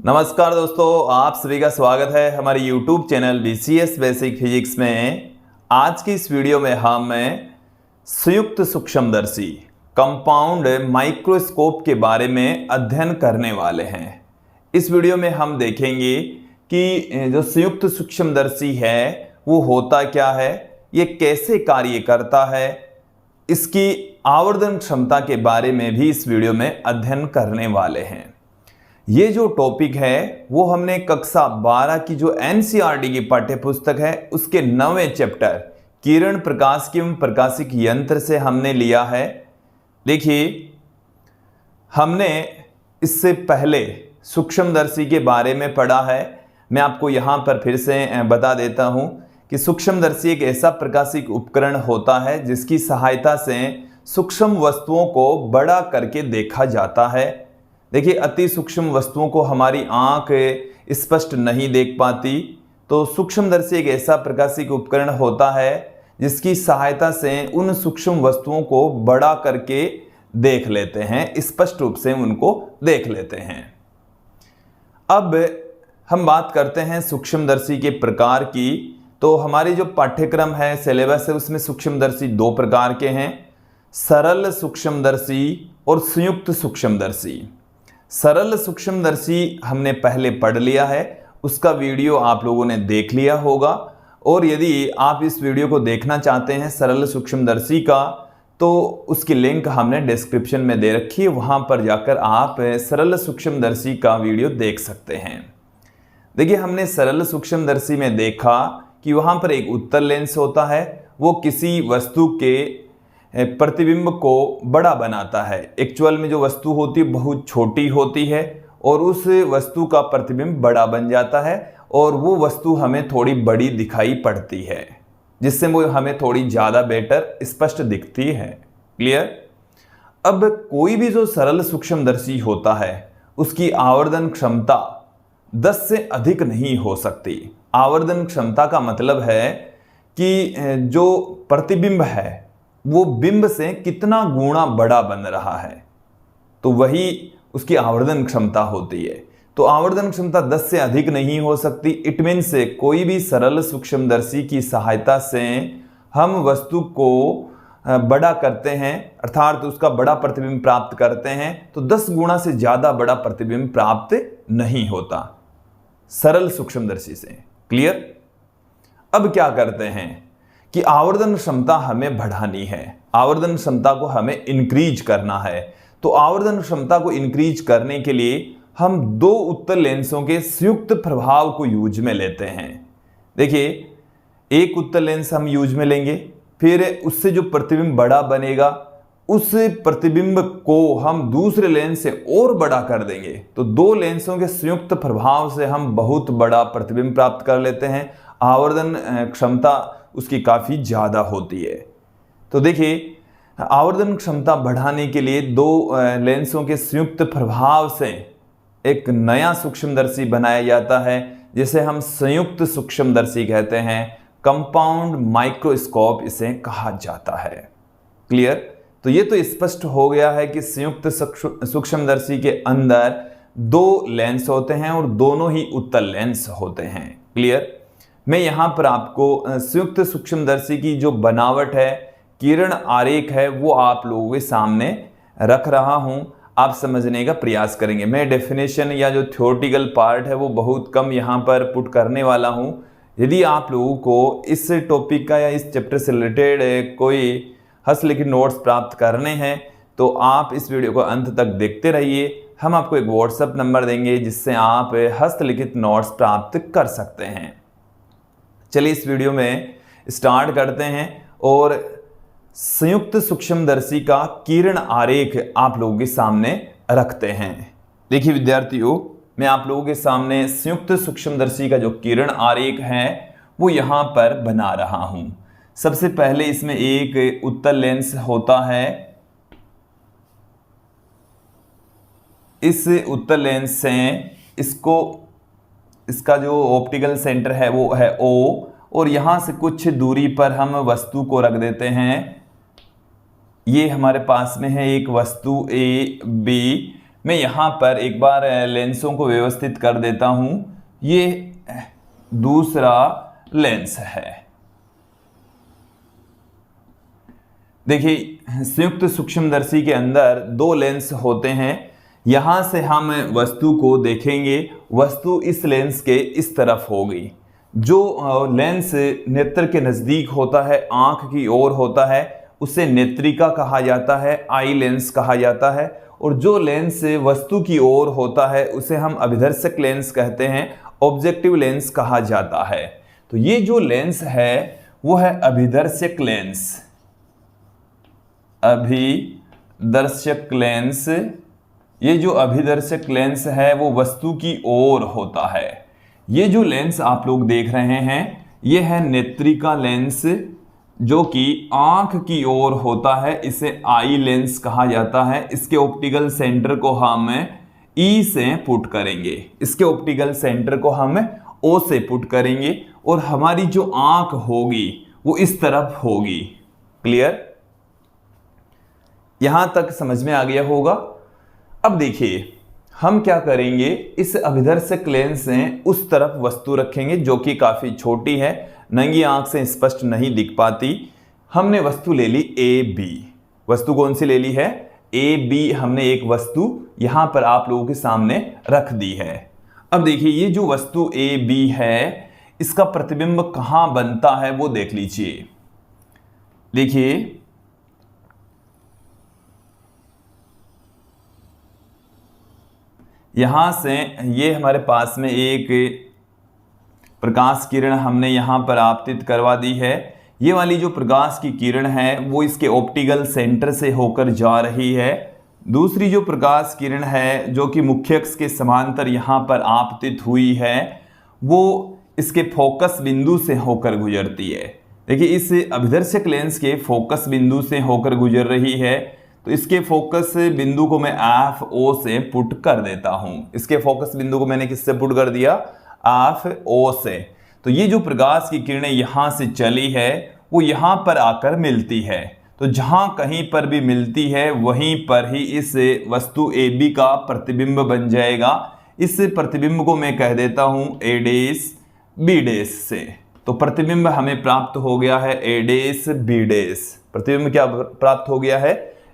नमस्कार दोस्तों, आप सभी का स्वागत है हमारे YouTube channel BCS basic physics में। आज की इस वीडियो में हम संयुक्त सूक्ष्मदर्शी कंपाउंड माइक्रोस्कोप के बारे में अध्ययन करने वाले हैं। इस वीडियो में हम देखेंगे कि जो संयुक्त सूक्ष्मदर्शी है वो होता क्या है, ये कैसे कार्य करता है, इसकी आवर्धन क्षमता के बारे में भी इस वीडियो में अध्ययन करने वाले हैं। ये जो टॉपिक है वो हमने कक्षा 12 की जो NCERT की पाठ्य पुस्तक है उसके 9वें चैप्टर किरण प्रकाशिकी एवं प्रकाशिक यंत्र से हमने लिया है। देखिए, हमने इससे पहले सूक्ष्मदर्शी के बारे में पढ़ा है। मैं आपको यहाँ पर फिर से बता देता हूँ कि सूक्ष्मदर्शी एक ऐसा प्रकाशिक उपकरण होता है जिसकी सहायता से सूक्ष्म वस्तुओं को बड़ा करके देखा जाता है। देखिए, अति सूक्ष्म वस्तुओं को हमारी आंख स्पष्ट नहीं देख पाती, तो सूक्ष्मदर्शी एक ऐसा प्रकाशिक उपकरण होता है जिसकी सहायता से उन सूक्ष्म वस्तुओं को बड़ा करके देख लेते हैं, स्पष्ट रूप से उनको देख लेते हैं। अब हम बात करते हैं सूक्ष्मदर्शी के प्रकार की। तो हमारी जो पाठ्यक्रम है, सिलेबस है, उसमें सूक्ष्मदर्शी दो प्रकार के हैं, सरल सूक्ष्मदर्शी और संयुक्त सूक्ष्मदर्शी। सरल सूक्ष्मदर्शी हमने पहले पढ़ लिया है, उसका वीडियो आप लोगों ने देख लिया होगा। और यदि आप इस वीडियो को देखना चाहते हैं सरल सूक्ष्मदर्शी का, तो उसकी लिंक हमने डिस्क्रिप्शन में दे रखी है, वहां पर जाकर आप सरल सूक्ष्मदर्शी का वीडियो देख सकते हैं। देखिए, हमने सरल सूक्ष्मदर्शी में देखा कि वहां पर एक उत्तल लेंस होता है, वो किसी वस्तु के प्रतिबिंब को बड़ा बनाता है। एक्चुअल में जो वस्तु होती है बहुत छोटी होती है और उस वस्तु का प्रतिबिंब बड़ा बन जाता है और वो वस्तु हमें थोड़ी बड़ी दिखाई पड़ती है, जिससे वो हमें थोड़ी ज़्यादा बेटर स्पष्ट दिखती है। क्लियर? अब कोई भी जो सरल सूक्ष्मदर्शी होता है उसकी आवर्धन क्षमता 10 से अधिक नहीं हो सकती। आवर्धन क्षमता का मतलब है कि जो प्रतिबिंब है वो बिंब से कितना गुना बड़ा बन रहा है, तो वही उसकी आवर्धन क्षमता होती है। तो आवर्धन क्षमता 10 से अधिक नहीं हो सकती। इट मीन्स से कोई भी सरल सूक्ष्मदर्शी की सहायता से हम वस्तु को बड़ा करते हैं, अर्थात तो उसका बड़ा प्रतिबिंब प्राप्त करते हैं, तो 10 गुना से ज़्यादा बड़ा प्रतिबिंब प्राप्त नहीं होता सरल सूक्ष्मदर्शी से। क्लियर? अब क्या करते हैं कि आवर्धन क्षमता हमें बढ़ानी है, आवर्धन क्षमता को हमें इंक्रीज करना है। तो आवर्धन क्षमता को इंक्रीज करने के लिए हम दो उत्तल लेंसों के संयुक्त प्रभाव को यूज में लेते हैं। देखिए, एक उत्तल लेंस हम यूज में लेंगे, फिर उससे जो प्रतिबिंब बड़ा बनेगा उस प्रतिबिंब को हम दूसरे लेंस से और बड़ा कर देंगे, तो दो लेंसों के संयुक्त प्रभाव से हम बहुत बड़ा प्रतिबिंब प्राप्त कर लेते हैं। आवर्धन क्षमता उसकी काफ़ी ज़्यादा होती है। तो देखिए, आवर्धन क्षमता बढ़ाने के लिए दो लेंसों के संयुक्त प्रभाव से एक नया सूक्ष्मदर्शी बनाया जाता है, जिसे हम संयुक्त सूक्ष्मदर्शी कहते हैं। कंपाउंड माइक्रोस्कोप इसे कहा जाता है। क्लियर? तो ये तो स्पष्ट हो गया है कि संयुक्त सूक्ष्मदर्शी के अंदर दो लेंस होते हैं और दोनों ही उत्तल लेंस होते हैं। क्लियर? मैं यहाँ पर आपको संयुक्त सूक्ष्मदर्शी की जो बनावट है, किरण आरेख है, वो आप लोगों के सामने रख रहा हूँ। आप समझने का प्रयास करेंगे। मैं डेफिनेशन या जो थ्योरेटिकल पार्ट है वो बहुत कम यहाँ पर पुट करने वाला हूँ। यदि आप लोगों को इस टॉपिक का या इस चैप्टर से रिलेटेड कोई हस्तलिखित नोट्स प्राप्त करने हैं तो आप इस वीडियो को अंत तक देखते रहिए। हम आपको एक व्हाट्सएप नंबर देंगे जिससे आप हस्तलिखित नोट्स प्राप्त कर सकते हैं। चलिए इस वीडियो में स्टार्ट करते हैं और संयुक्त सूक्ष्मदर्शी का किरण आरेख आप लोगों के सामने रखते हैं। देखिए विद्यार्थियों, मैं आप लोगों के सामने संयुक्त सूक्ष्मदर्शी का जो किरण आरेख है वो यहाँ पर बना रहा हूँ। सबसे पहले इसमें एक उत्तल लेंस होता है। इस उत्तल लेंस से इसका जो ऑप्टिकल सेंटर है वो है O, और यहाँ से कुछ दूरी पर हम वस्तु को रख देते हैं। ये हमारे पास में है एक वस्तु A, B, मैं यहाँ पर एक बार लेंसों को व्यवस्थित कर देता हूँ। ये दूसरा लेंस है। देखिए संयुक्त सूक्ष्मदर्शी के अंदर दो लेंस होते हैं। यहां से हम वस्तु को देखेंगे, वस्तु इस लेंस के इस तरफ होगी। जो लेंस नेत्र के नजदीक होता है, आंख की ओर होता है, उसे नेत्रिका कहा जाता है, आई लेंस कहा जाता है। और जो लेंस वस्तु की ओर होता है उसे हम अभिदर्शक लेंस कहते हैं, ऑब्जेक्टिव लेंस कहा जाता है। तो ये जो लेंस है वो है अभिदर्शक लेंस। अभिदर्शक लेंस, ये जो अभिदर्शक लेंस है वो वस्तु की ओर होता है। ये जो लेंस आप लोग देख रहे हैं ये है नेत्रिका लेंस, जो कि आंख की ओर होता है, इसे आई लेंस कहा जाता है। इसके ऑप्टिकल सेंटर को हम ई से पुट करेंगे, इसके ऑप्टिकल सेंटर को हम ओ से पुट करेंगे और हमारी जो आंख होगी वो इस तरफ होगी। क्लियर? यहां तक समझ में आ गया होगा। अब देखिए हम क्या करेंगे, इस अभिदर्शक लेंस से उस तरफ वस्तु रखेंगे जो कि काफी छोटी है, नंगी आंख से स्पष्ट नहीं दिख पाती। हमने वस्तु ले ली ए बी। वस्तु कौन सी ले ली है? A B. हमने एक वस्तु यहां पर आप लोगों के सामने रख दी है। अब देखिए ये जो वस्तु ए बी है इसका प्रतिबिंब कहां बनता है वो देख लीजिए। देखिए यहां से ये हमारे पास में एक प्रकाश किरण हमने यहां पर आपतित करवा दी है। ये वाली जो प्रकाश की किरण है वो इसके ऑप्टिकल सेंटर से होकर जा रही है। दूसरी जो प्रकाश किरण है जो कि मुख्य अक्ष के समांतर यहां पर आपतित हुई है वो इसके फोकस बिंदु से होकर गुजरती है। देखिए इस अभिदर्शक लेंस के फोकस बिंदु से होकर गुजर रही है। तो इसके फोकस बिंदु को मैं एफ ओ से पुट कर देता हूं। इसके फोकस बिंदु को मैंने किससे पुट कर दिया? एफ ओ से। तो ये जो प्रकाश की किरणें यहां से चली है वो यहां पर आकर मिलती है। तो जहां कहीं पर भी मिलती है वहीं पर ही इस वस्तु ए बी का प्रतिबिंब बन जाएगा। इस प्रतिबिंब को मैं कह देता हूं ए डेस बी डेस से। तो प्रतिबिंब हमें प्राप्त हो गया है ए डेस बी डेस। प्रतिबिंब क्या प्राप्त हो गया है?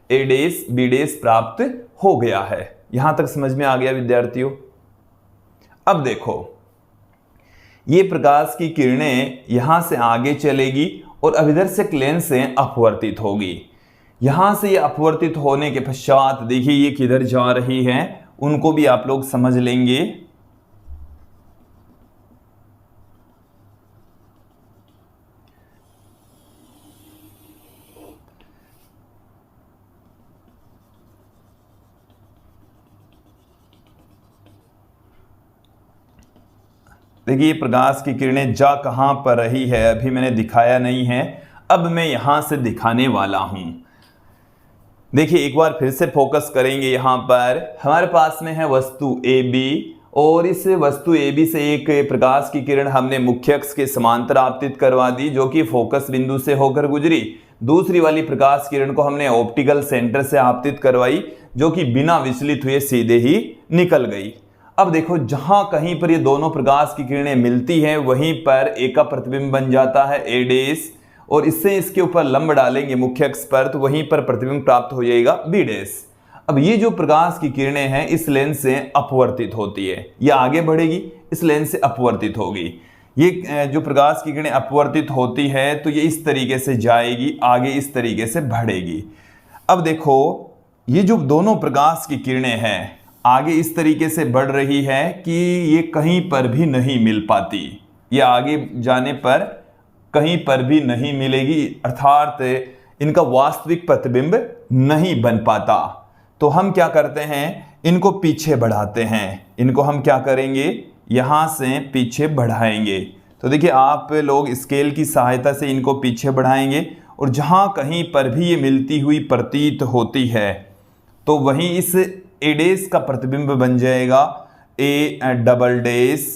ए डेस बी डेस प्राप्त हो गया है। यहां तक समझ में आ गया विद्यार्थियों? अब देखो ये प्रकाश की किरणें यहां से आगे चलेगी और अभिदर्शक लेंस से अपवर्तित होगी। यहां से ये अपवर्तित होने के पश्चात देखिए ये किधर जा रही है, उनको भी आप लोग समझ लेंगे। देखिए प्रकाश की किरणें जा कहां पर रही है अभी मैंने दिखाया नहीं है, अब मैं यहां से दिखाने वाला हूं। देखिए एक बार फिर से फोकस करेंगे। यहां पर हमारे पास में है वस्तु ए बी और इस वस्तु ए बी से एक प्रकाश की किरण हमने मुख्य अक्ष के समांतर आपतित करवा दी जो कि फोकस बिंदु से होकर गुजरी। दूसरी वाली प्रकाश किरण को हमने ऑप्टिकल सेंटर से आपतित करवाई जो कि बिना विचलित हुए सीधे ही निकल गई। अब देखो जहां कहीं पर ये दोनों प्रकाश की किरणें मिलती हैं वहीं पर एक का प्रतिबिंब बन जाता है ए डेस और इससे इसके ऊपर लंब डालेंगे मुख्य अक्ष पर तो वहीं पर प्रतिबिंब प्राप्त हो जाएगा बी डेस। अब ये जो प्रकाश की किरणें हैं इस लेंस से अपवर्तित होती है, ये आगे बढ़ेगी इस लेंस से अपवर्तित होगी। ये जो प्रकाश की किरणें अपवर्तित होती है तो ये इस तरीके से जाएगी आगे, इस तरीके से बढ़ेगी। अब देखो ये जो दोनों प्रकाश की किरणें हैं आगे इस तरीके से बढ़ रही है कि ये कहीं पर भी नहीं मिल पाती, ये आगे जाने पर कहीं पर भी नहीं मिलेगी, अर्थात इनका वास्तविक प्रतिबिंब नहीं बन पाता। तो हम क्या करते हैं, इनको पीछे बढ़ाते हैं। इनको हम क्या करेंगे, यहां से पीछे बढ़ाएंगे। तो देखिए आप लोग स्केल की सहायता से इनको पीछे बढ़ाएंगे और जहां कहीं पर भी ये मिलती हुई प्रतीत होती है तो वहीं इस ए डेस का प्रतिबिंब बन जाएगा ए डबल डेस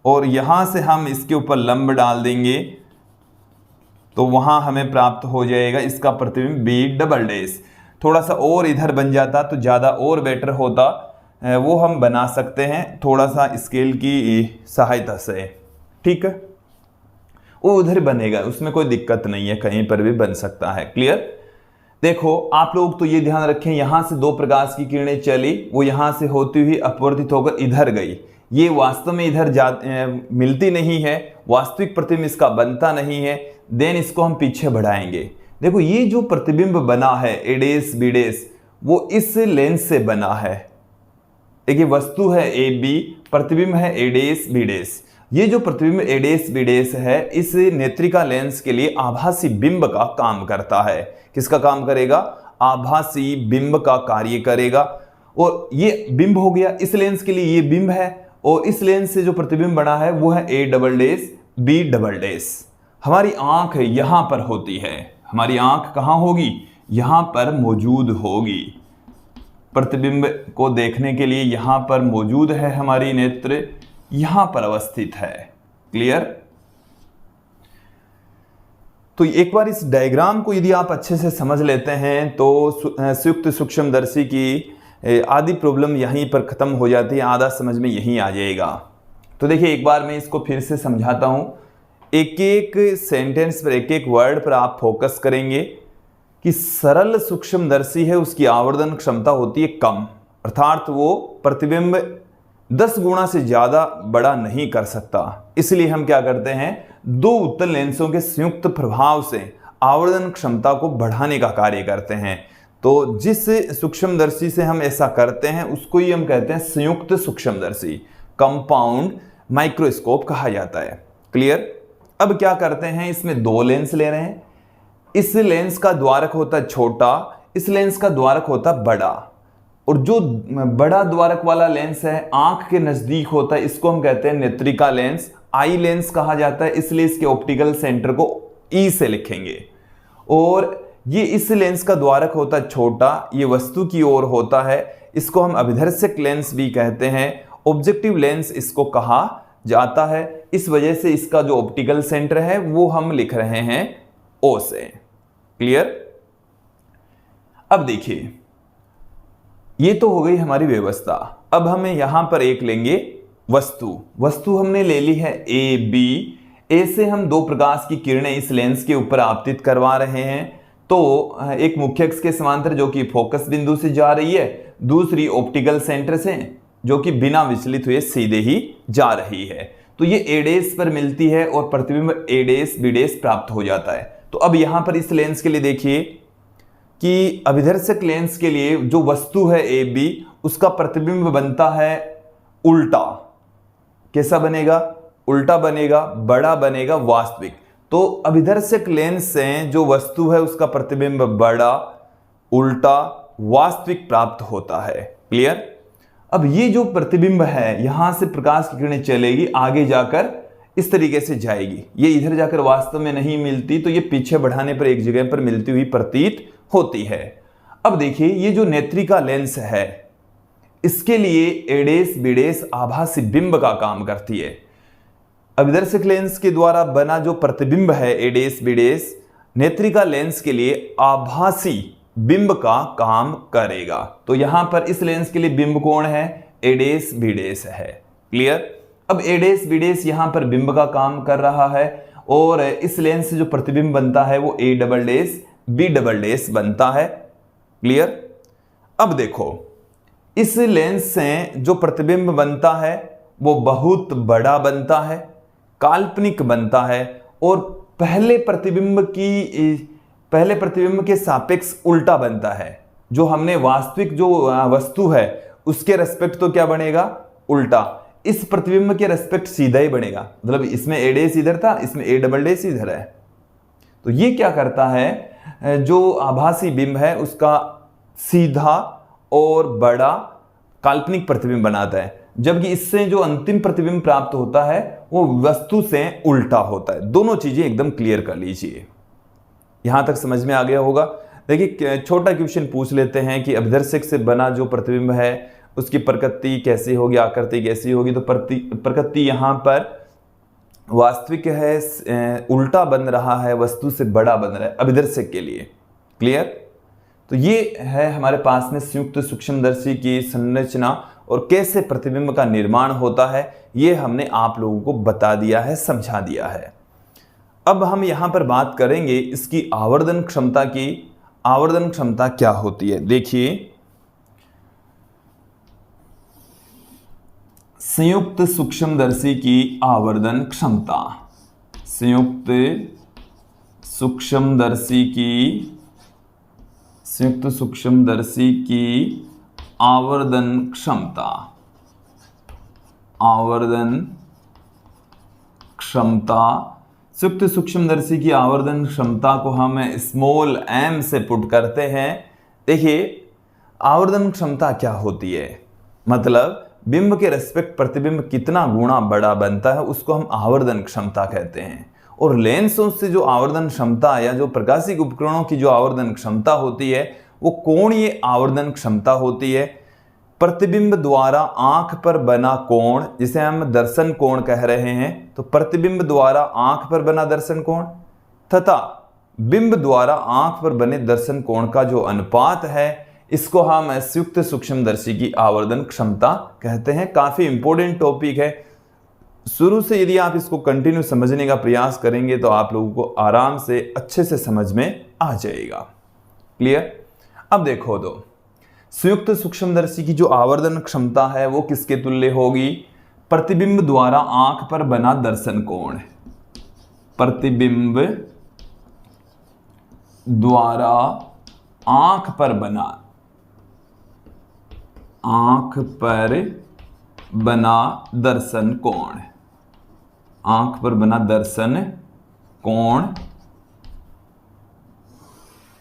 और यहां से हम इसके ऊपर लंब डाल देंगे तो वहां हमें प्राप्त हो जाएगा इसका प्रतिबिंब बी डबल डेस। थोड़ा सा और इधर बन जाता तो ज़्यादा और बेटर होता, वो हम बना सकते हैं थोड़ा सा स्केल की सहायता से। ठीक है, वो उधर बनेगा, उसमें कोई दिक्कत नहीं है, कहीं पर भी बन सकता है। क्लियर। देखो आप लोग तो ये ध्यान रखें, यहां से दो प्रकाश की किरणें चली, वो यहां से होती हुई अपवर्तित होकर इधर गई, ये वास्तव में इधर मिलती नहीं है, वास्तविक प्रतिबिंब इसका बनता नहीं है। देन इसको हम पीछे बढ़ाएंगे। देखो ये जो प्रतिबिंब बना है ए डेस बी डेस, वो इस लेंस से बना है। देखिए वस्तु है ए बी, प्रतिबिंब है ए डेस बी डेस। ये जो प्रतिबिंब ए डेस बी डेस है, इस नेत्रिका लेंस के लिए आभासी बिंब का काम करता है। किसका काम करेगा? आभासी बिंब का कार्य करेगा। और ये बिंब हो गया, इस लेंस के लिए ये बिंब है, और इस लेंस से जो प्रतिबिंब बना है वो है A double dash B double dash. हमारी आंख यहां पर होती है, हमारी आंख कहां होगी? यहां पर मौजूद होगी। प्रतिबिंब को देखने के लिए यहां पर मौजूद है, हमारी नेत्र यहां पर अवस्थित है। क्लियर। तो एक बार इस डायग्राम को यदि आप अच्छे से समझ लेते हैं तो संयुक्त सूक्ष्मदर्शी की आधी प्रॉब्लम यहीं पर खत्म हो जाती है, आधा समझ में यहीं आ जाएगा। तो देखिए एक बार मैं इसको फिर से समझाता हूं, एक एक सेंटेंस पर, एक एक वर्ड पर आप फोकस करेंगे कि सरल सूक्ष्मदर्शी है, उसकी आवर्धन क्षमता होती है कम, अर्थात वो प्रतिबिंब 10 गुना से ज्यादा बड़ा नहीं कर सकता। इसलिए हम क्या करते हैं, दो उत्तल लेंसों के संयुक्त प्रभाव से आवर्धन क्षमता को बढ़ाने का कार्य करते हैं। तो जिस सूक्ष्मदर्शी से हम ऐसा करते हैं उसको ही हम कहते हैं संयुक्त सूक्ष्मदर्शी, कंपाउंड माइक्रोस्कोप कहा जाता है। क्लियर। अब क्या करते हैं, इसमें दो लेंस ले रहे हैं, इस लेंस का द्वारक होता है छोटा, इस लेंस का द्वारक होता है बड़ा, और जो बड़ा द्वारक वाला लेंस है आंख के नजदीक होता है, इसको हम कहते हैं नेत्रिका लेंस, आई लेंस कहा जाता है, इसलिए इसके ऑप्टिकल सेंटर को ई से लिखेंगे। और ये इस लेंस का द्वारक होता है छोटा, ये वस्तु की ओर होता है, इसको हम अभिदर्शक लेंस भी कहते हैं, ऑब्जेक्टिव लेंस इसको कहा जाता है। इस वजह से इसका जो ऑप्टिकल सेंटर है वो हम लिख रहे हैं ओ से। क्लियर। अब देखिए ये तो हो गई हमारी व्यवस्था। अब हमें यहां पर एक लेंगे वस्तु हमने ले ली है ए बी। ए से हम दो प्रकाश की किरणें इस लेंस के ऊपर आपतित करवा रहे हैं। तो एक मुख्य अक्ष के समांतर जो कि फोकस बिंदु से जा रही है, दूसरी ऑप्टिकल सेंटर से जो कि बिना विचलित हुए सीधे ही जा रही है। तो ये ए डेस पर मिलती है और प्रतिबिंब ए डेस बी डेस प्राप्त हो जाता है। तो अब यहां पर इस लेंस के लिए देखिए कि अभिदर्शक लेंस के लिए जो वस्तु है ए बी, उसका प्रतिबिंब बनता है उल्टा। कैसा बनेगा? उल्टा बनेगा, बड़ा बनेगा, वास्तविक। तो अभिदर्शक लेंस से जो वस्तु है उसका प्रतिबिंब बड़ा, उल्टा, वास्तविक प्राप्त होता है। क्लियर। अब ये जो प्रतिबिंब है यहां से प्रकाश की किरणें चलेगी, आगे जाकर इस तरीके से जाएगी, ये इधर जाकर वास्तव में नहीं मिलती, तो ये पीछे बढ़ाने पर एक जगह पर मिलती हुई प्रतीत होती है। अब देखिए ये जो नेत्रिका लेंस है इसके लिए ए डेस बी डेस आभासी बिंब का काम करती है। अभिदर्शक लेंस के द्वारा बना जो प्रतिबिंब है ए डेस बी डेस, नेत्रिका लेंस के लिए आभासी बिंब का काम करेगा। तो यहां पर इस लेंस के लिए बिंब कौन है? ए डेस बी डेस है। क्लियर। अब ए डेस बी डेस यहां पर बिंब का काम कर रहा है और इस लेंस से जो प्रतिबिंब बनता है वो A double dash B double dash बनता है। क्लियर। अब देखो इस लेंस से जो प्रतिबिंब बनता है वो बहुत बड़ा बनता है, काल्पनिक बनता है और पहले प्रतिबिंब के सापेक्ष उल्टा बनता है। जो हमने वास्तविक जो वस्तु है उसके रेस्पेक्ट तो क्या बनेगा? उल्टा। इस प्रतिबिंब के रेस्पेक्ट सीधा ही बनेगा, मतलब इसमें ए डेस इधर था, इसमें ए डबल डेस इधर है। तो ये क्या करता है, जो आभासी बिंब है उसका सीधा और बड़ा काल्पनिक प्रतिबिंब बनाता है, जबकि इससे जो अंतिम प्रतिबिंब प्राप्त होता है वो वस्तु से उल्टा होता है। दोनों चीजें एकदम क्लियर कर लीजिए। यहां तक समझ में आ गया होगा। देखिए छोटा क्वेश्चन पूछ लेते हैं कि अभिदर्शक से बना जो प्रतिबिंब है उसकी प्रकृति कैसी होगी, आकृति कैसी होगी। तो प्रकृति यहां पर वास्तविक है, उल्टा बन रहा है, वस्तु से बड़ा बन रहा है अभिदर्शक के लिए। क्लियर। तो ये है हमारे पास में संयुक्त सूक्ष्मदर्शी की संरचना और कैसे प्रतिबिंब का निर्माण होता है, ये हमने आप लोगों को बता दिया है, समझा दिया है। अब हम यहां पर बात करेंगे इसकी आवर्धन क्षमता की। आवर्धन क्षमता क्या होती है? देखिए, संयुक्त सूक्ष्मदर्शी की आवर्धन क्षमता, संयुक्त सूक्ष्मदर्शी की आवर्धन क्षमता, आवर्धन क्षमता, संयुक्त सूक्ष्मदर्शी की आवर्धन क्षमता को हम स्मॉल m से पुट करते हैं। देखिए, आवर्धन क्षमता क्या होती है, मतलब बिंब के रेस्पेक्ट प्रतिबिंब कितना गुना बड़ा बनता है, उसको हम आवर्धन क्षमता कहते हैं। और लेंसों से जो आवर्धन क्षमता या जो प्रकाशिक उपकरणों की जो आवर्धन क्षमता होती है वो कोणीय आवर्धन क्षमता होती है। प्रतिबिंब द्वारा आंख पर बना कोण, जिसे हम दर्शन कोण कह रहे हैं, तो प्रतिबिंब द्वारा आंख पर बना दर्शन कोण तथा बिंब द्वारा आंख पर बने दर्शन कोण का जो अनुपात है, इसको हम संयुक्त सूक्ष्मदर्शी की आवर्धन क्षमता कहते हैं। काफी इंपॉर्टेंट टॉपिक है। शुरू से यदि आप इसको कंटिन्यू समझने का प्रयास करेंगे तो आप लोगों को आराम से अच्छे से समझ में आ जाएगा। क्लियर? अब देखो तो संयुक्त सूक्ष्मदर्शी की जो आवर्धन क्षमता है वो किसके तुल्य होगी? प्रतिबिंब द्वारा आंख पर बना दर्शन कोण, प्रतिबिंब द्वारा आंख पर बना दर्शन कोण, आंख पर बना दर्शन कोण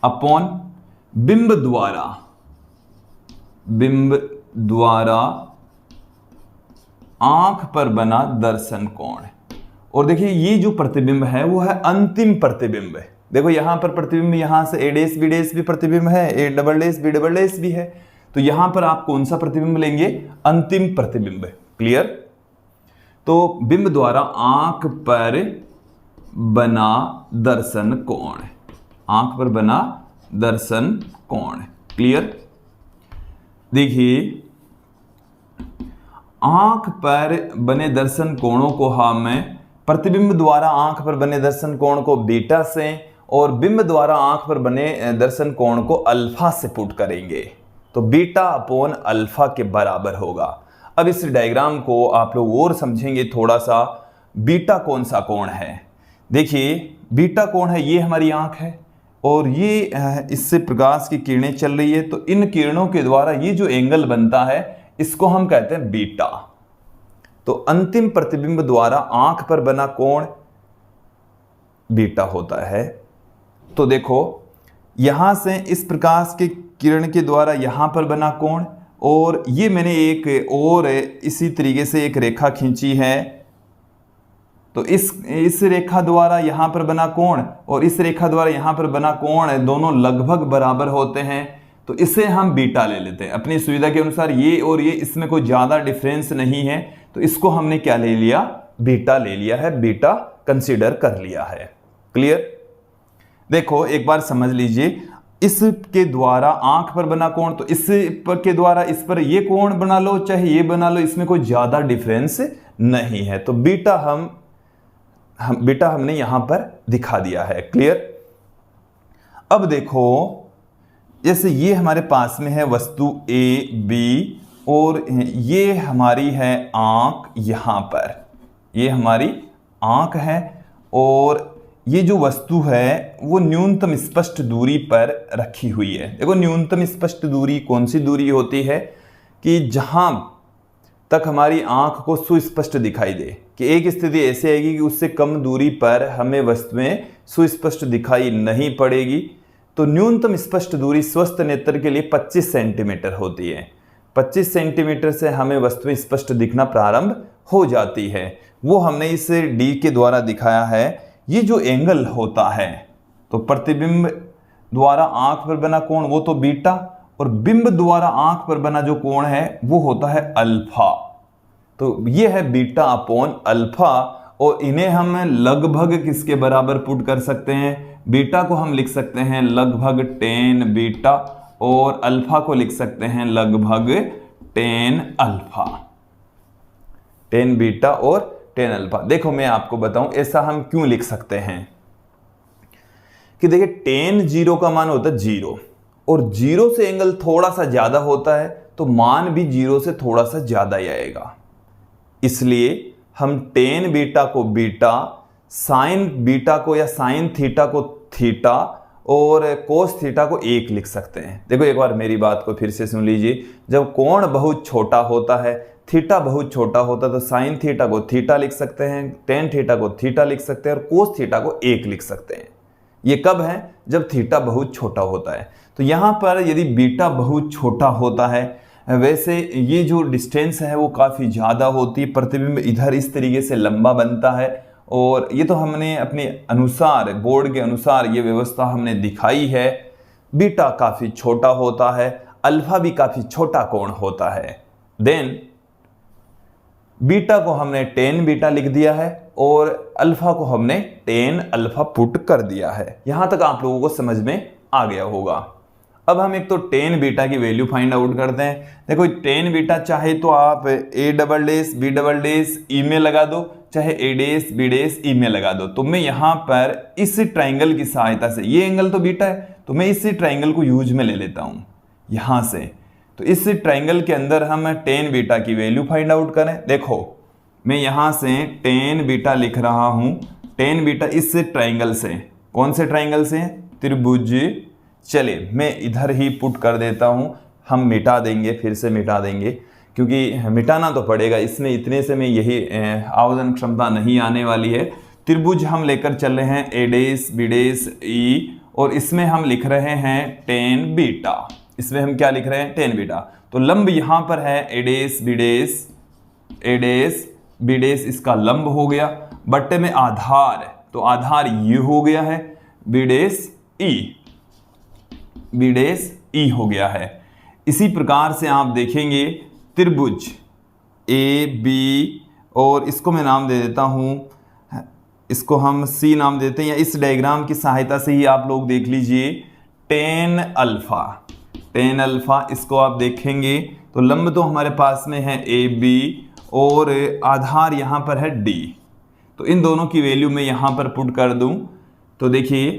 अपॉन बिंब द्वारा आंख पर बना दर्शन कोण। और देखिए, ये जो प्रतिबिंब है वो है अंतिम प्रतिबिंब है। देखो यहां पर प्रतिबिंब, यहां से a डैश b डैश भी प्रतिबिंब है, a double dash b double dash भी है, तो यहां पर आप कौन सा प्रतिबिंब लेंगे? अंतिम प्रतिबिंब। क्लियर? तो बिंब द्वारा आंख पर बना दर्शन कोण, आंख पर बना दर्शन कोण। क्लियर? देखिए, आंख पर बने दर्शन कोणों को हम प्रतिबिंब द्वारा आंख पर बने दर्शन कोण को बीटा से और बिंब द्वारा आंख पर बने दर्शन कोण को अल्फा से पुट करेंगे, तो बीटा अपॉन अल्फा के बराबर होगा। अब इस डायग्राम को आप लोग और समझेंगे थोड़ा सा। बीटा कौन सा कोण है? देखिए, बीटा कोण है, ये हमारी आंख है और ये इससे प्रकाश की किरणें चल रही है, तो इन किरणों के द्वारा ये जो एंगल बनता है इसको हम कहते हैं बीटा। तो अंतिम प्रतिबिंब द्वारा आंख पर बना कोण बीटा होता है। तो देखो, यहां से इस प्रकाश के किरण के द्वारा यहां पर बना कोण, और ये मैंने एक और इसी तरीके से एक रेखा खींची है, तो इस रेखा द्वारा यहां पर बना कोण और इस रेखा द्वारा यहां पर बना कोण दोनों लगभग बराबर होते हैं, तो इसे हम बीटा ले लेते हैं अपनी सुविधा के अनुसार। ये और ये, इसमें कोई ज्यादा डिफरेंस नहीं है, तो इसको हमने क्या ले लिया? बीटा ले लिया है, बीटा कंसीडर कर लिया है। क्लियर? देखो एक बार समझ लीजिए, इसके द्वारा आंख पर बना कोण, तो इस पर के द्वारा इस पर ये कोण बना लो चाहे ये बना लो, इसमें कोई ज्यादा डिफरेंस नहीं है, तो बीटा हमने यहां पर दिखा दिया है। क्लियर? अब देखो, जैसे ये हमारे पास में है वस्तु ए बी और ये हमारी है आंख, यहां पर ये हमारी आंख है और ये जो वस्तु है वो न्यूनतम स्पष्ट दूरी पर रखी हुई है। देखो, न्यूनतम स्पष्ट दूरी कौन सी दूरी होती है? कि जहां तक हमारी आंख को सुस्पष्ट दिखाई दे, कि एक स्थिति ऐसी आएगी कि उससे कम दूरी पर हमें वस्तुएं सुस्पष्ट दिखाई नहीं पड़ेगी। तो न्यूनतम स्पष्ट दूरी स्वस्थ नेत्र के लिए 25 सेंटीमीटर होती है। 25 सेंटीमीटर से हमें वस्तुएं स्पष्ट दिखना प्रारंभ हो जाती है। वो हमने इस डी के द्वारा दिखाया है। ये जो एंगल होता है, तो प्रतिबिंब द्वारा आंख पर बना कोण वो तो बीटा, और बिंब द्वारा आंख पर बना जो कोण है वो होता है अल्फा। तो ये है बीटा अपॉन अल्फा, और इन्हें हम लगभग किसके बराबर पुट कर सकते हैं? बीटा को हम लिख सकते हैं लगभग 10 बीटा और अल्फा को लिख सकते हैं लगभग टेन अल्फा, टेन बीटा और टेन अल्फा। देखो मैं आपको बताऊं ऐसा हम क्यों लिख सकते हैं कि देखिए टेन जीरो का मान होता है जीरो, और जीरो से एंगल थोड़ा सा ज्यादा होता है तो मान भी जीरो से थोड़ा सा ज्यादा ही आएगा। इसलिए हम टेन बीटा को बीटा, साइन बीटा को या साइन थीटा को थीटा और कोस थीटा को एक लिख सकते हैं। देखो एक बार मेरी बात को फिर से सुन लीजिए, जब कोण बहुत छोटा होता है, थीटा बहुत छोटा होता है, तो साइन थीटा को थीटा लिख सकते हैं, टेन थीटा को थीटा लिख सकते हैं और कोस थीटा को एक लिख सकते हैं। ये कब है? जब थीटा बहुत छोटा होता है। तो यहाँ पर यदि बीटा बहुत छोटा होता है, वैसे ये जो डिस्टेंस है वो काफ़ी ज़्यादा होती है, प्रतिबिंब इधर इस तरीके से लंबा बनता है, और ये तो हमने अपने अनुसार, बोर्ड के अनुसार ये व्यवस्था हमने दिखाई है। बीटा काफ़ी छोटा होता है, अल्फा भी काफ़ी छोटा कोण होता है। देन बीटा को हमने टेन बीटा लिख दिया है और अल्फा को हमने टेन अल्फा पुट कर दिया है। यहां तक आप लोगों को समझ में आ गया होगा। अब हम एक तो टेन बीटा की वैल्यू फाइंड आउट करते हैं। देखो टेन बीटा चाहे तो आप A double dash B double dash E में लगा दो, चाहे ए डेस बी डेस ई में लगा दो। तो मैं यहाँ पर इस ट्राइंगल की सहायता से, ये एंगल तो बीटा है तो मैं इस ट्राइंगल को यूज में ले लेता हूँ यहाँ से। तो इस ट्राइंगल के अंदर हम टेन बीटा की वैल्यू फाइंड आउट करें। देखो मैं यहाँ से टेन बीटा लिख रहा हूँ, टेन बीटा इस ट्राइंगल से, कौन से ट्राइंगल से? त्रिभुज। चलिए मैं इधर ही पुट कर देता हूँ, हम मिटा देंगे, फिर से मिटा देंगे क्योंकि मिटाना तो पड़ेगा, इसमें इतने से में यही आवेदन क्षमता नहीं आने वाली है। त्रिभुज हम लेकर चल रहे हैं ए डेस बी डेस ई, और इसमें हम लिख रहे हैं टेन बीटा। इसमें हम क्या लिख रहे हैं? Tan beta. तो लंब यहाँ पर है ए dash B dash, A dash B डेस इसका लंब हो गया, बट्टे में आधार, तो आधार ये हो गया है, बी डेस ई, बी डेस ई हो गया है। इसी प्रकार से आप देखेंगे त्रिभुज ए बी, और इसको मैं नाम दे देता हूं, इसको हम सी नाम देते हैं, या इस डायग्राम की सहायता से ही आप लोग देख लीजिए टेन अल्फा, टेन अल्फा। इसको आप देखेंगे तो लंब तो हमारे पास में है ए बी और आधार यहाँ पर है डी। तो इन दोनों की वैल्यू मैं यहाँ पर पुट कर दूं, तो देखिए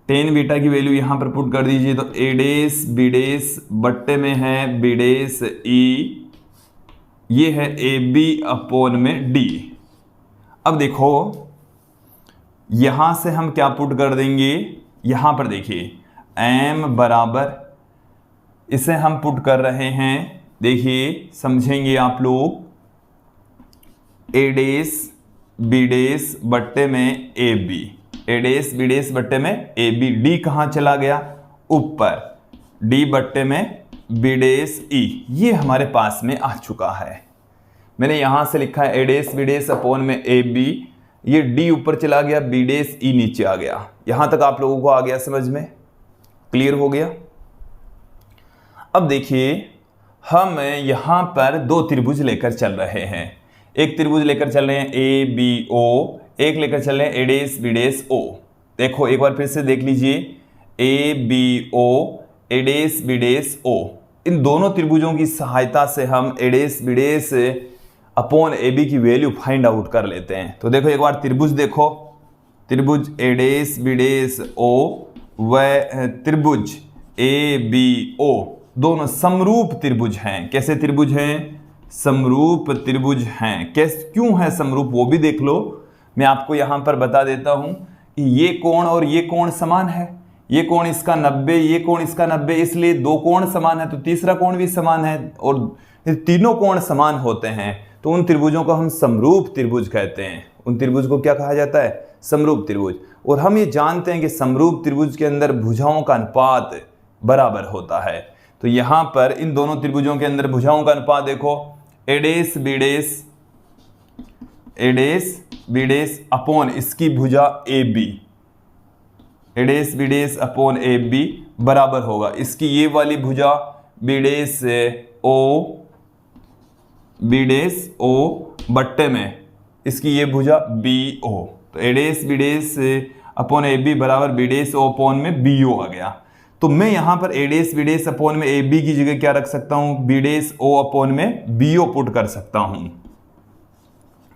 टेन बीटा की वैल्यू यहाँ पर पुट कर दीजिए, तो ए डेस बी डेस बट्टे में है बी डेस ई, ये है ए बी अपॉन में डी। अब देखो यहां से हम क्या पुट कर देंगे, यहां पर देखिए एम बराबर, इसे हम पुट कर रहे हैं, देखिए समझेंगे आप लोग, ए डेस बी डेस बट्टे में ए बी, ए डेस बी डेस बट्टे में ए बी, डी कहाँ चला गया? ऊपर, डी बट्टे में बी डेस ई, ये हमारे पास में आ चुका है। मैंने यहां से लिखा है ए डेस बी डेस अपॉन में ए बी, ये डी ऊपर चला गया, बी डेस ई नीचे आ गया। यहां तक आप लोगों को आ गया समझ में? क्लियर हो गया? अब देखिए हम यहां पर दो त्रिभुज लेकर चल रहे हैं, एक त्रिभुज लेकर चल रहे हैं ए बी ओ, एक लेकर चल रहे हैं ए डेस बी डेस ओ। देखो एक बार फिर से देख लीजिए, A B O, A dash B dash ओ, इन दोनों त्रिभुजों की सहायता से हम A dash B dash upon A B की वैल्यू फाइंड आउट कर लेते हैं। तो देखो एक बार त्रिभुज देखो, त्रिभुज ए डेस बी डेस ओ व त्रिभुज ए बी ओ दोनों समरूप त्रिभुज हैं। कैसे त्रिभुज हैं? समरूप त्रिभुज हैं। कैसे, क्यों है समरूप वो भी देख लो। मैं आपको यहां पर बता देता हूं कि ये कोण और ये कोण समान है, ये कोण इसका 90, ये कोण इसका 90, इसलिए दो कोण समान है तो तीसरा कोण भी समान है, और तीनों कोण समान होते हैं तो उन त्रिभुजों को हम समरूप त्रिभुज कहते हैं। उन त्रिभुज को क्या कहा जाता है? समरूप त्रिभुज। और हम ये जानते हैं कि समरूप त्रिभुज के अंदर भुजाओं का अनुपात बराबर होता है। तो यहां पर इन दोनों त्रिभुजों के अंदर भुजाओं का अनुपात देखो, A dash B dash, A dash B dash upon इसकी भुजा A B, A dash B dash upon A B बराबर होगा इसकी ये वाली भुजा बी डेस ओ, बी डेस ओ बट्टे में इसकी ये भुजा बी ओ। तो A dash B dash upon A B बराबर बी डेस ओ अपॉन में बी ओ आ गया। तो मैं यहां पर ए डेस बी डेस अपॉन में ए बी की जगह क्या रख सकता हूं, बी डेस ओ अपॉन में बी ओ पुट कर सकता हूं,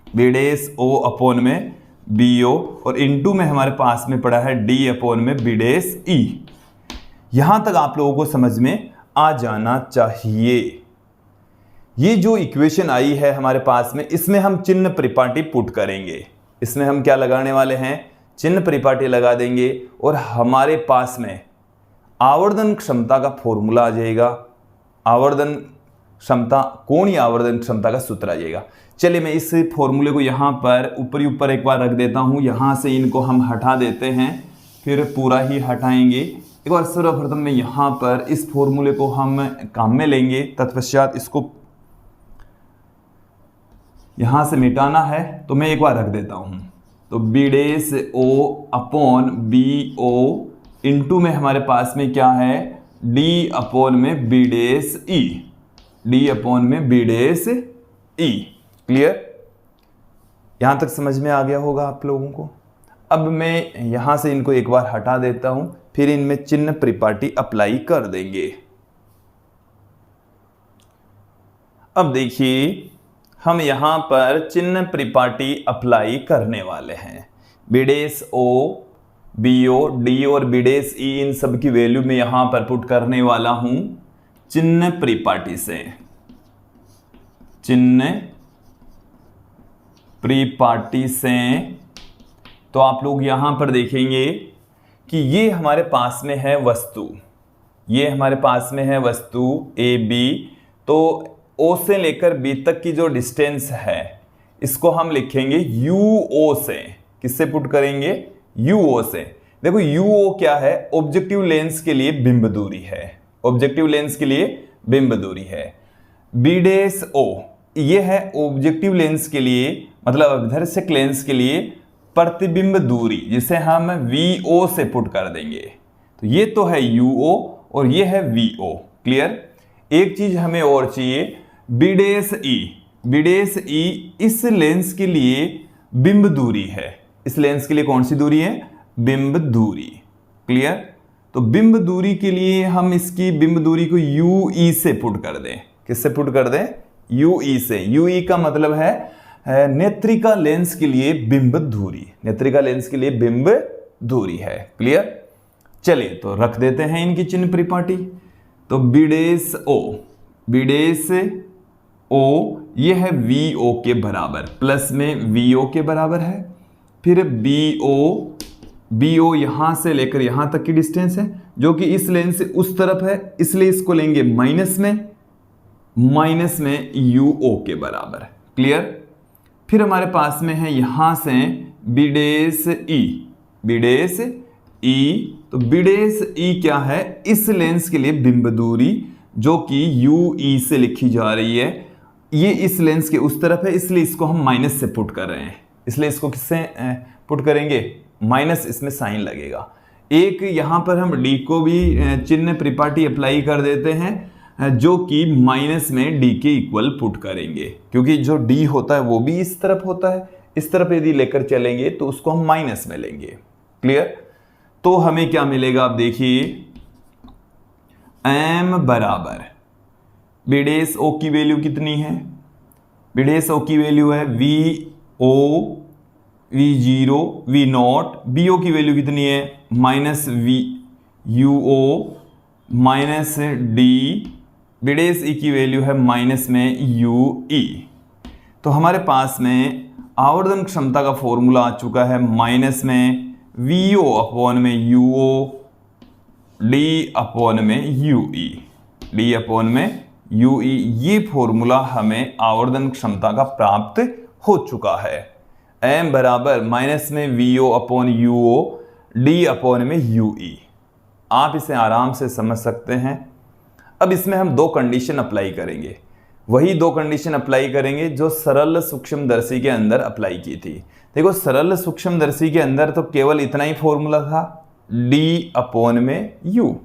बी डेस ओ अपॉन में बी ओ, और इनटू में हमारे पास में पड़ा है डी अपॉन में बी डेस ई। यहां तक आप लोगों को समझ में आ जाना चाहिए। ये जो इक्वेशन आई है हमारे पास में, इसमें हम चिन्ह परिपाटी पुट करेंगे। इसमें हम क्या लगाने वाले हैं, चिन्ह परिपाटी लगा देंगे और हमारे पास में आवर्धन क्षमता का फॉर्मूला आ जाएगा। आवर्धन क्षमता, कोणीय आवर्धन क्षमता का सूत्र आ जाएगा। चलिए मैं इस फॉर्मूले को यहाँ पर ऊपर एक बार रख देता हूँ। यहाँ से इनको हम हटा देते हैं, फिर पूरा ही हटाएंगे। एक बार सर्वप्रथम में यहाँ पर इस फॉर्मूले को हम काम में लेंगे, तत्पश्चात इसको यहाँ से मिटाना है, तो मैं एक बार रख देता हूँ। तो B dash O upon B O into में हमारे पास में क्या है, डी अपॉन में B dash E, D upon में बी डेस ई। क्लियर? यहां तक समझ में आ गया होगा आप लोगों को। अब मैं यहां से इनको एक बार हटा देता हूं, फिर इनमें चिन्ह परिपाटी अप्लाई कर देंगे। अब देखिए हम यहां पर चिन्ह परिपाटी अप्लाई करने वाले हैं। बी डेस ओ, बी ओ, डी और बी डेस ई, इन सब की वैल्यू में यहां पर पुट करने वाला हूं चिन्ह परिपाटी से। चिन्ह परिपाटी से तो आप लोग यहां पर देखेंगे कि ये हमारे पास में है वस्तु, ये हमारे पास में है वस्तु ए बी। तो ओ से लेकर बी तक की जो डिस्टेंस है इसको हम लिखेंगे यू ओ से। किससे पुट करेंगे, यू ओ से। देखो यू ओ क्या है, ऑब्जेक्टिव लेंस के लिए बिंब दूरी है, ऑब्जेक्टिव लेंस के लिए बिंब दूरी है। बी डेस ओ ये है ऑब्जेक्टिव लेंस के लिए, मतलब अभिदर्शक लेंस के लिए प्रतिबिंब दूरी, जिसे हम वी ओ से पुट कर देंगे। तो ये तो है यू ओ और ये है वी ओ। क्लियर? एक चीज हमें और चाहिए, बी डेस ई। बी डेस ई इस लेंस के लिए बिंब दूरी है। इस लेंस के लिए कौन सी दूरी है, बिंब दूरी। क्लियर? तो बिंब दूरी के लिए हम इसकी बिंब दूरी को यू ई से पुट कर दें। किससे पुट कर दें, यू ई से। यू ई का मतलब है नेत्रिका लेंस के लिए बिंब दूरी, नेत्रिका लेंस के लिए बिंब दूरी है। क्लियर? चलिए तो रख देते हैं इनकी चिन्ह परिपाटी। तो बी डेस ओ, बी डेस ओ ये है वी ओ के बराबर, प्लस में वी ओ के बराबर है। फिर बी ओ यहां से लेकर यहां तक की डिस्टेंस है, जो कि इस लेंस से उस तरफ है, इसलिए इसको लेंगे माइनस में यू ओ के बराबर। क्लियर? फिर हमारे पास में है यहां से बी डेस ई, बी डेस ई। तो बी डेस ई क्या है, इस लेंस के लिए बिंब दूरी, जो कि यू ई से लिखी जा रही है। ये इस लेंस के उस तरफ है, इसलिए इसको हम माइनस से पुट कर रहे हैं। इसलिए इसको किससे पुट करेंगे, माइनस, इसमें साइन लगेगा। एक यहां पर हम डी को भी चिन्ह परिपाटी अप्लाई कर देते हैं, जो कि माइनस में डी के इक्वल पुट करेंगे, क्योंकि जो डी होता है वो भी इस तरफ होता है। इस तरफ यदि लेकर चलेंगे तो उसको हम माइनस में लेंगे। क्लियर? तो हमें क्या मिलेगा, आप देखिए एम बराबर बी डेस ओ की वैल्यू कितनी है, बी डेस ओ की वैल्यू है V O, V zero, V not. B O की वैल्यू कितनी है, minus V U O minus D. B dash E की वैल्यू है माइनस में यू ई। तो हमारे पास में आवर्धन क्षमता का फॉर्मूला आ चुका है, माइनस में वी ओ अपॉन में यू ओ, डी अपॉन में यू ई, डी अपॉन में यू ई। ये फॉर्मूला हमें आवर्धन क्षमता का प्राप्त हो चुका है। एम बराबर माइनस में V O upon U O, D upon में यू ई। आप इसे आराम से समझ सकते हैं। अब इसमें हम दो कंडीशन अप्लाई करेंगे, वही दो कंडीशन अप्लाई करेंगे जो सरल सूक्ष्मदर्शी के अंदर अप्लाई की थी। देखो सरल सूक्ष्मदर्शी के अंदर तो केवल इतना ही फॉर्मूला था, डी अपॉन में यू,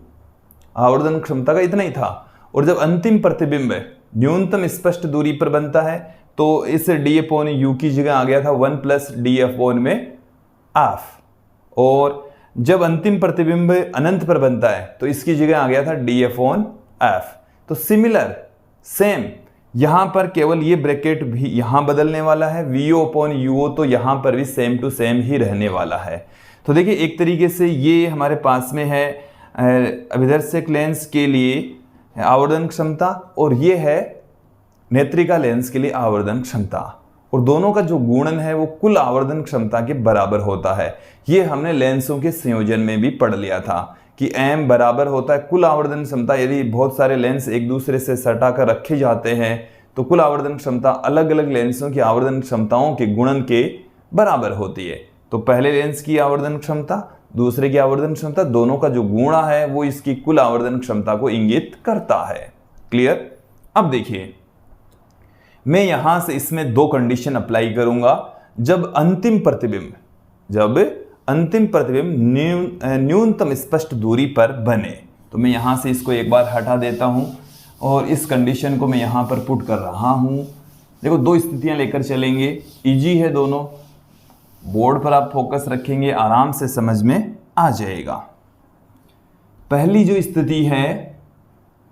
आवर्धन क्षमता का इतना ही था। और जब अंतिम प्रतिबिंब न्यूनतम स्पष्ट दूरी पर बनता है तो इस डी अपॉन यू की जगह आ गया था 1 प्लस डी अपॉन में एफ। और जब अंतिम प्रतिबिंब अनंत पर बनता है तो इसकी जगह आ गया था d/f। तो सिमिलर सेम यहां पर केवल ये ब्रैकेट भी यहां बदलने वाला है, VO/UO तो यहां पर भी सेम टू सेम ही रहने वाला है। तो देखिए एक तरीके से ये हमारे पास में है अभिदर्शक लेंस के लिए आवर्धन क्षमता और ये है नेत्रिका लेंस के लिए आवर्धन क्षमता, और दोनों का जो गुणन है वो कुल आवर्धन क्षमता के बराबर होता है। ये हमने लेंसों के संयोजन में भी पढ़ लिया था कि m बराबर होता है कुल आवर्धन क्षमता। यदि बहुत सारे लेंस एक दूसरे से सटा कर रखे जाते हैं तो कुल आवर्धन क्षमता अलग अलग लेंसों की आवर्धन क्षमताओं के गुणन के बराबर होती है। तो पहले लेंस की आवर्धन क्षमता, दूसरे की आवर्धन क्षमता, दोनों का जो गुणा है वो इसकी कुल आवर्धन क्षमता को इंगित करता है। क्लियर? अब देखिए मैं यहां से इसमें दो कंडीशन अप्लाई करूंगा। जब अंतिम प्रतिबिंब न्यूनतम स्पष्ट दूरी पर बने, तो मैं यहां से इसको एक बार हटा देता हूं और इस कंडीशन को मैं यहां पर पुट कर रहा हूं। देखो दो स्थितियां लेकर चलेंगे, इजी है दोनों, बोर्ड पर आप फोकस रखेंगे आराम से समझ में आ जाएगा। पहली जो स्थिति है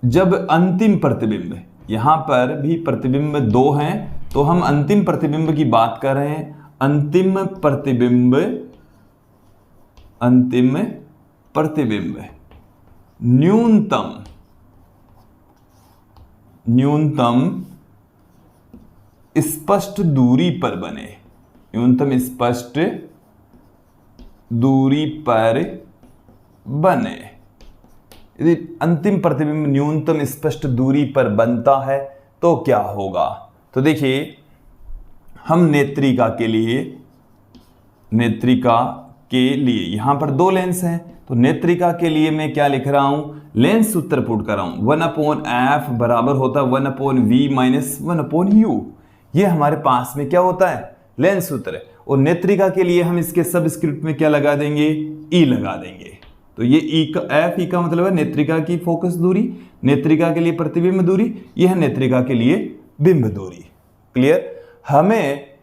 जब अंतिम प्रतिबिंब, यहां पर भी प्रतिबिंब दो हैं तो हम अंतिम प्रतिबिंब की बात कर रहे हैं। अंतिम प्रतिबिंब न्यूनतम स्पष्ट दूरी पर बने, न्यूनतम स्पष्ट दूरी पर बने। यदि अंतिम प्रतिबिंब न्यूनतम स्पष्ट दूरी पर बनता है तो क्या होगा? तो देखिए हम नेत्रिका के लिए यहां पर दो लेंस हैं, तो नेत्रिका के लिए मैं क्या लिख रहा हूं, लेंस सूत्र पुट कर रहा हूं। 1/f बराबर होता है 1/v माइनस 1/u। ये हमारे पास में क्या होता है, लेंस सूत्र। और नेत्रिका के लिए हम इसके सबस्क्रिप्ट में क्या लगा देंगे, ई लगा देंगे। तो ये ई का मतलब है नेत्रिका की फोकस दूरी, नेत्रिका के लिए प्रतिबिंब दूरी, यह नेत्रिका के लिए बिंब दूरी। क्लियर? हमें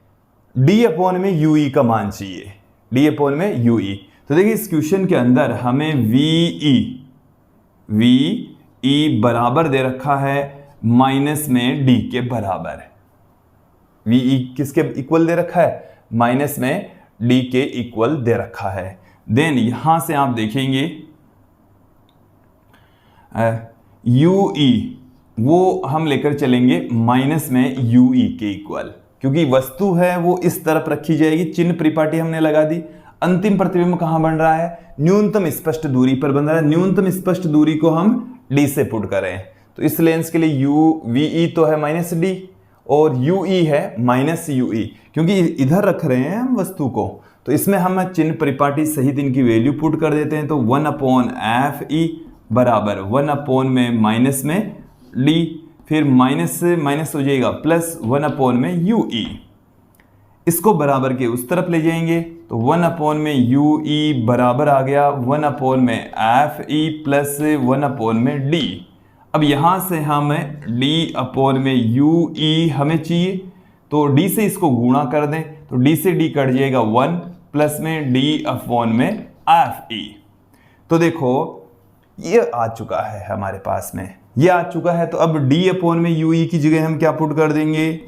d में ue का मान चाहिए, d में ue। तो देखिए इस क्वेश्चन के अंदर हमें VE बराबर दे रखा है माइनस में d के बराबर। VE किसके इक्वल दे रखा है, माइनस में d के इक्वल दे रखा है। देन यहां से आप देखेंगे UE वो हम लेकर चलेंगे माइनस में UE के इक्वल, क्योंकि वस्तु है वो इस तरफ रखी जाएगी, चिन्ह परिपाटी हमने लगा दी। अंतिम प्रतिबिंब कहां बन रहा है, न्यूनतम स्पष्ट दूरी पर बन रहा है। न्यूनतम स्पष्ट दूरी को हम d से पुट करें, तो इस लेंस के लिए VE तो है माइनस d और UE है माइनस UE, क्योंकि इधर रख रहे हैं हम वस्तु को, तो इसमें हम चिन्ह परिपाटी सहित इनकी वैल्यू पुट कर देते हैं। तो 1/FE बराबर 1 में माइनस में d, फिर माइनस से माइनस हो जाएगा प्लस 1 में UE। इसको बराबर के उस तरफ ले जाएंगे तो 1 में UE बराबर आ गया 1 में FE प्लस 1 में d। अब यहां से हम d में UE हमें चाहिए, तो d से इसको गुणा कर दें तो d से d कट जाएगा 1 प्लस में d में FE। तो देखो ये आ चुका है हमारे पास में, ये आ चुका है। तो अब d में UE की जगह हम क्या पुट कर देंगे,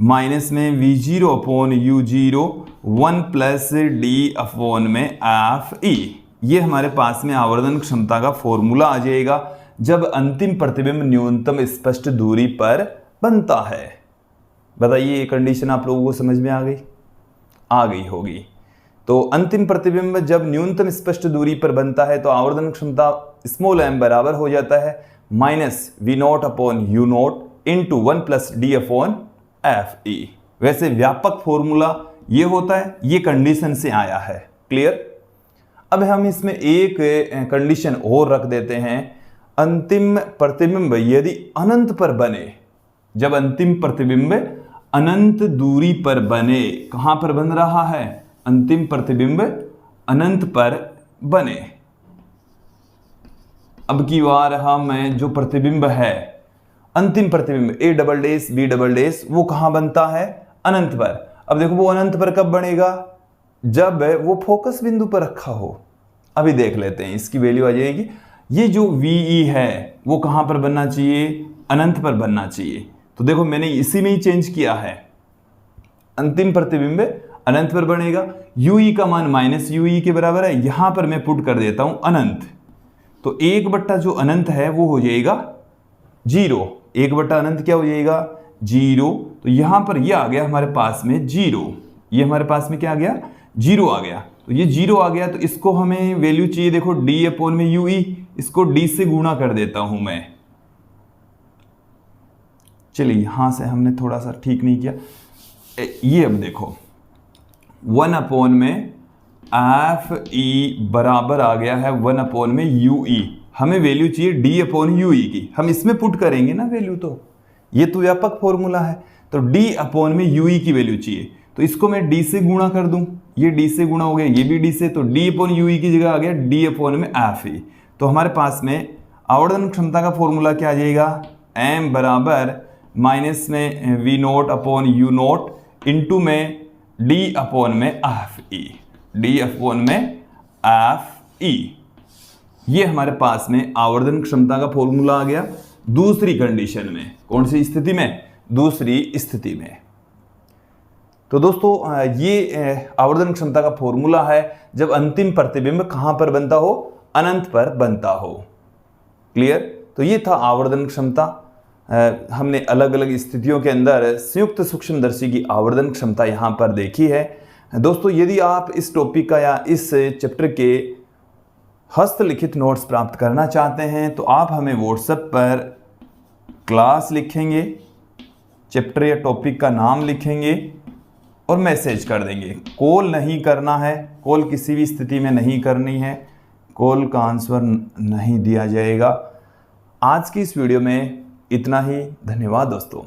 माइनस में V0/U0 1 प्लस d में FE। ये हमारे पास में आवर्धन क्षमता का फॉर्मूला आ जाएगा जब अंतिम प्रतिबिंब न्यूनतम स्पष्ट दूरी पर बनता है। बताइए ये कंडीशन आप लोगों को समझ में आ गई होगी। तो अंतिम प्रतिबिंब जब न्यूनतम स्पष्ट दूरी पर बनता है तो आवर्धन क्षमता स्मॉल m बराबर हो जाता है minus V0/U0 into 1 plus d/FE। वैसे व्यापक फॉर्मूला ये होता है, ये कंडीशन से आया है। क्लियर? अब हम इसमें एक कंडीशन और रख देते हैं, अंतिम प्रतिबिंब यदि अनंत पर बने, जब अंतिम प्रतिबिंब अनंत दूरी पर बने, कहां पर बन रहा है, अंतिम प्रतिबिंब अनंत पर बने। अब की बार हम जो प्रतिबिंब है अंतिम प्रतिबिंब A double dash B double dash वो कहां बनता है, अनंत पर। अब देखो वो अनंत पर कब बनेगा, जब वो फोकस बिंदु पर रखा हो। अभी देख लेते हैं, इसकी वैल्यू आ जाएगी, ये जो VE है वो कहाँ पर बनना चाहिए, अनंत पर बनना चाहिए। तो देखो मैंने इसी में ही चेंज किया है, अंतिम प्रतिबिंब अनंत पर बनेगा। UE का मान -UE के बराबर है, यहां पर मैं पुट कर देता हूं अनंत। तो 1 जो अनंत है वो हो जाएगा 0। 1 अनंत क्या हो जाएगा, 0। तो यहां पर ये आ गया हमारे पास में 0, ये हमारे पास में क्या आ गया, 0 आ गया। तो ये 0 आ गया, तो इसको हमें वैल्यू चाहिए, देखो D/UE, इसको D से गुणा कर देता हूं मैं। चलिए यहां से हमने थोड़ा सा ठीक नहीं किया, ये अब देखो 1/FE बराबर आ गया है 1/UE। हमें वैल्यू चाहिए D/UE की, हम इसमें पुट करेंगे ना वैल्यू, तो ये तो व्यापक फॉर्मूला है। तो D/UE की वैल्यू चाहिए, तो इसको मैं D से गुणा कर दूं, ये D से गुणा हो गया, ये भी D से, तो D/UE की जगह आ गया D/FE। तो हमारे पास में आवर्धन क्षमता का फॉर्मूला क्या आ जाएगा, M बराबर माइनस में V0/U0 इंटू में D/FE, D/FE। ये हमारे पास में आवर्धन क्षमता का फॉर्मूला आ गया दूसरी कंडीशन में। कौन सी स्थिति में, दूसरी स्थिति में। तो दोस्तों ये आवर्धन क्षमता का फॉर्मूला है जब अंतिम प्रतिबिंब कहां पर बनता हो, अनंत पर बनता हो। क्लियर। तो ये था आवर्धन क्षमता। हमने अलग अलग स्थितियों के अंदर संयुक्त सूक्ष्मदर्शी की आवर्धन क्षमता यहाँ पर देखी है। दोस्तों यदि आप इस टॉपिक का या इस चैप्टर के हस्तलिखित नोट्स प्राप्त करना चाहते हैं तो आप हमें व्हाट्सएप पर क्लास लिखेंगे, चैप्टर या टॉपिक का नाम लिखेंगे और मैसेज कर देंगे। कॉल नहीं करना है, कॉल किसी भी स्थिति में नहीं करनी है, कॉल का आंसर नहीं दिया जाएगा। आज की इस वीडियो में इतना ही। धन्यवाद दोस्तों।